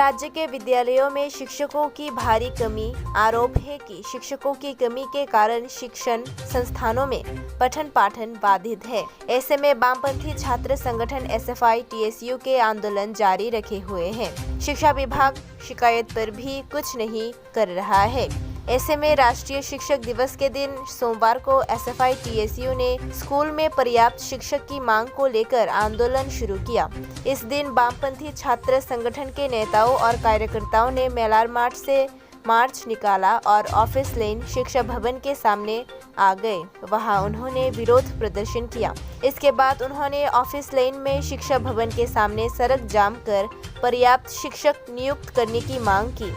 राज्य के विद्यालयों में शिक्षकों की भारी कमी। आरोप है कि शिक्षकों की कमी के कारण शिक्षण संस्थानों में पठन पाठन बाधित है। ऐसे में वामपंथी छात्र संगठन एसएफआई टीएसयू के आंदोलन जारी रखे हुए हैं। शिक्षा विभाग शिकायत पर भी कुछ नहीं कर रहा है। ऐसे में राष्ट्रीय शिक्षक दिवस के दिन सोमवार को एसएफआई टीएसयू ने स्कूल में पर्याप्त शिक्षक की मांग को लेकर आंदोलन शुरू किया। इस दिन वामपंथी छात्र संगठन के नेताओं और कार्यकर्ताओं ने मेलार मार्च से मार्च निकाला और ऑफिस लेन शिक्षा भवन के सामने आ गए। वहां उन्होंने विरोध प्रदर्शन किया। इसके बाद उन्होंने ऑफिस लेन में शिक्षा भवन के सामने सड़क जाम कर पर्याप्त शिक्षक नियुक्त करने की मांग की।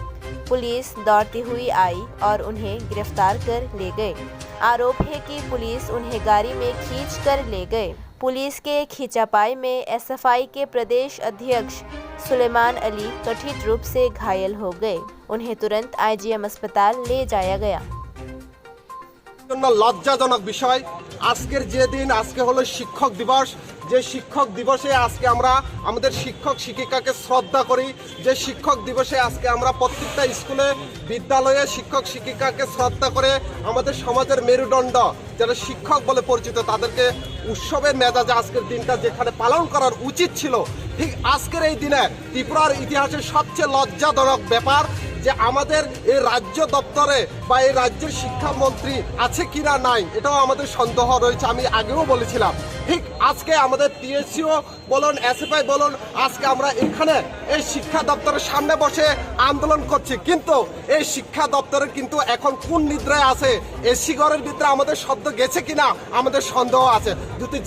पुलिस दौड़ती हुई आई और उन्हें गिरफ्तार कर ले गए। आरोप है कि पुलिस उन्हें गाड़ी में खींच कर ले गए। पुलिस के खींचापाई में एसएफआई के प्रदेश अध्यक्ष सुलेमान अली कथित रूप से घायल हो गए। उन्हें तुरंत आईजीएम अस्पताल ले जाया गया। লজ্জাজনক বিষয় আজকের যে দিন আজকে হলো শিক্ষক দিবস। যে শিক্ষক দিবসে আজকে আমরা আমাদের শিক্ষক শিক্ষিকাকে শ্রদ্ধা করি। যে শিক্ষক দিবসে আজকে আমরা প্রত্যেকটা স্কুলে বিদ্যালয়ে শিক্ষক শিক্ষিকাকে শ্রদ্ধা করে আমাদের সমাজের মেরুদণ্ড যারা শিক্ষক বলে পরিচিত তাদেরকে উৎসবের মেজাজে আজকের দিনটা যেখানে পালন করার উচিত ছিল, ঠিক আজকের এই দিনে ত্রিপুরার ইতিহাসের সবচেয়ে লজ্জাজনক ব্যাপার যে আমাদের এই রাজ্য দপ্তরে বা এই রাজ্যের শিক্ষামন্ত্রী আছে কিনা নাই এটাও আমাদের সন্দেহ রয়েছে। আমি আগেও বলেছিলাম ঠিক আজকে আমাদের টিএসইউ বলুন এসএফআই বলুন আজকে আমরা এখানে এই শিক্ষা দপ্তরের সামনে বসে আন্দোলন করছি, কিন্তু এই শিক্ষা দপ্তরে কিন্তু এখন কোন নিদ্রায় আছে, এসি ঘরের ভিতরে আমাদের শব্দ গেছে কিনা আমাদের সন্দেহ আছে। যদি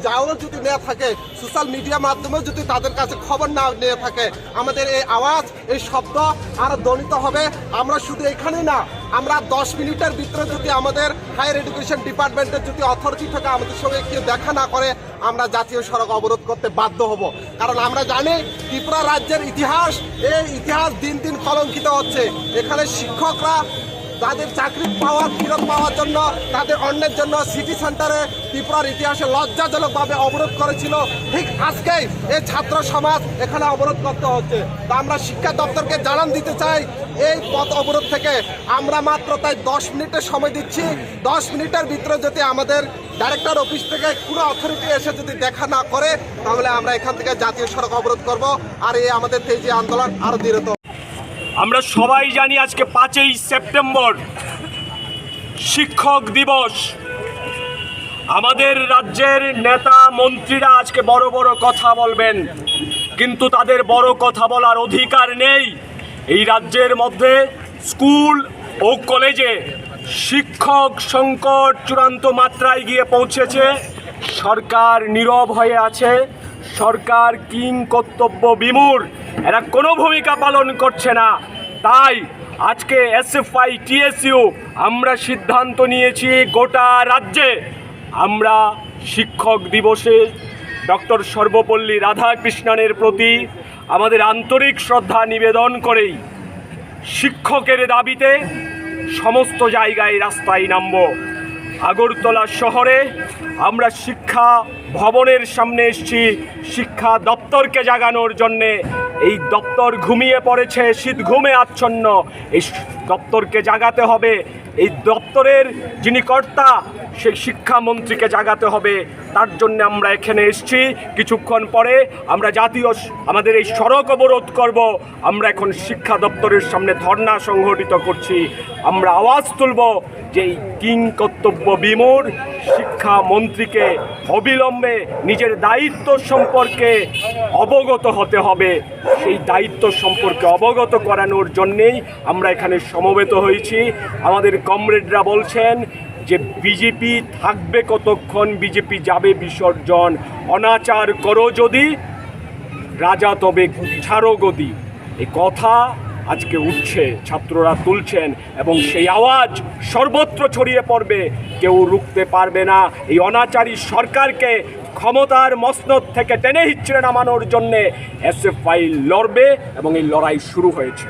যাও যদি নেওয়া থাকে সোশ্যাল মিডিয়ার মাধ্যমে যদি তাদের কাছে খবর না নিয়ে থাকে আমাদের এই আওয়াজ এই শব্দ আরো ধ্বনিত হবে। আমরা শুধু এখানেই না, আমরা 10 মিনিটের ভিতরে যদি আমাদের হায়ার এডুকেশন ডিপার্টমেন্টের যদি অথরিটি থাকে আমাদের সঙ্গে কেউ দেখা না করে আমরা জাতীয় সড়ক অবরোধ করতে বাধ্য হব। কারণ আমরা জানি ত্রিপুরা রাজ্যের ইতিহাস, এই ইতিহাস দিন দিন কলঙ্কিত হচ্ছে। এখানে শিক্ষকরা তাদের চাকরি ফেরত পাওয়ার জন্য তাদের অন্যের জন্য সিটি সেন্টারে ত্রিপুরার ইতিহাসে লজ্জাজনকভাবে অবরোধ করেছিল। ঠিক আজকেই এই ছাত্র সমাজ এখানে অবরোধ করতে হচ্ছে। তো আমরা শিক্ষা দপ্তরকে জানান দিতে চাই এই পথ অবরোধ থেকে আমরা মাত্র তাই 10 মিনিটের সময় দিচ্ছি। 10 মিনিটের ভিতরে যদি আমাদের ডাইরেক্টর অফিস থেকে কোনো অথরিটি এসে যদি দেখা না করে তাহলে আমরা এখান থেকে জাতীয় সড়ক অবরোধ করব আর এই আমাদের তেজি আন্দোলন আরো দৃঢ়। আমরা সবাই জানি আজকে 5ই সেপ্টেম্বর শিক্ষক দিবস। আমাদের রাজ্যের নেতা মন্ত্রীরা আজকে বড় বড় কথা বলবেন, কিন্তু তাদের বড় কথা বলার অধিকার নেই। এই রাজ্যের মধ্যে স্কুল ও কলেজে শিক্ষক সংকট চূড়ান্ত মাত্রায় গিয়ে পৌঁছেছে। সরকার নীরব হয়ে আছে, সরকার কিং কর্তব্য বিমূঢ়, এরা কোনো ভূমিকা পালন করছে না। তাই আজকে এসএফআই টিএসইউ আমরা সিদ্ধান্ত নিয়েছি গোটা রাজ্যে আমরা শিক্ষক দিবসে ডক্টর সর্বপল্লী রাধাকৃষ্ণনের প্রতি আমাদের আন্তরিক শ্রদ্ধা নিবেদন করেই শিক্ষকের দাবিতে সমস্ত জায়গায় রাস্তায় নামব। আগরতলা শহরে আমরা শিক্ষা ভবনের সামনে এসেছি শিক্ষা দপ্তরকে জাগানোর জন্যে। এই দপ্তর ঘুমিয়ে পড়েছে, শীত ঘুমে আচ্ছন্ন। এই দপ্তরকে জাগাতে হবে। এই দপ্তরের যিনি কর্তা সেই শিক্ষামন্ত্রীকে জাগাতে হবে। তার জন্য আমরা এখানে এসেছি। কিছুক্ষণ পরে আমরা আমাদের এই সড়ক অবরোধ করব। আমরা এখন শিক্ষা দপ্তরের সামনে ধর্ণা সংগঠিত করছি। আমরা আওয়াজ তুলব যে এই কিং কর্তব্য বিমূঢ় শিক্ষামন্ত্রীকে অবিলম্বে নিজের দায়িত্ব সম্পর্কে অবগত হতে হবে। সেই দায়িত্ব সম্পর্কে অবগত করানোর জন্যেই আমরা এখানে সমবেত হয়েছি। আমাদের কমরেডরা বলছেন যে বিজেপি থাকবে কতক্ষণ, বিজেপি যাবে বিসর্জন, অনাচার করো যদি রাজা তবে ছাড়ো গদি। এই কথা আজকে উঠছে, ছাত্ররা তুলছেন এবং সেই আওয়াজ সর্বত্র ছড়িয়ে পড়বে। কেউ রুখতে পারবে না। এই অনাচারী সরকারকে ক্ষমতার মসনদ থেকে টেনে হিচড়ে নামানোর জন্যে এসএফআই লড়বে এবং এই লড়াই শুরু হয়েছে।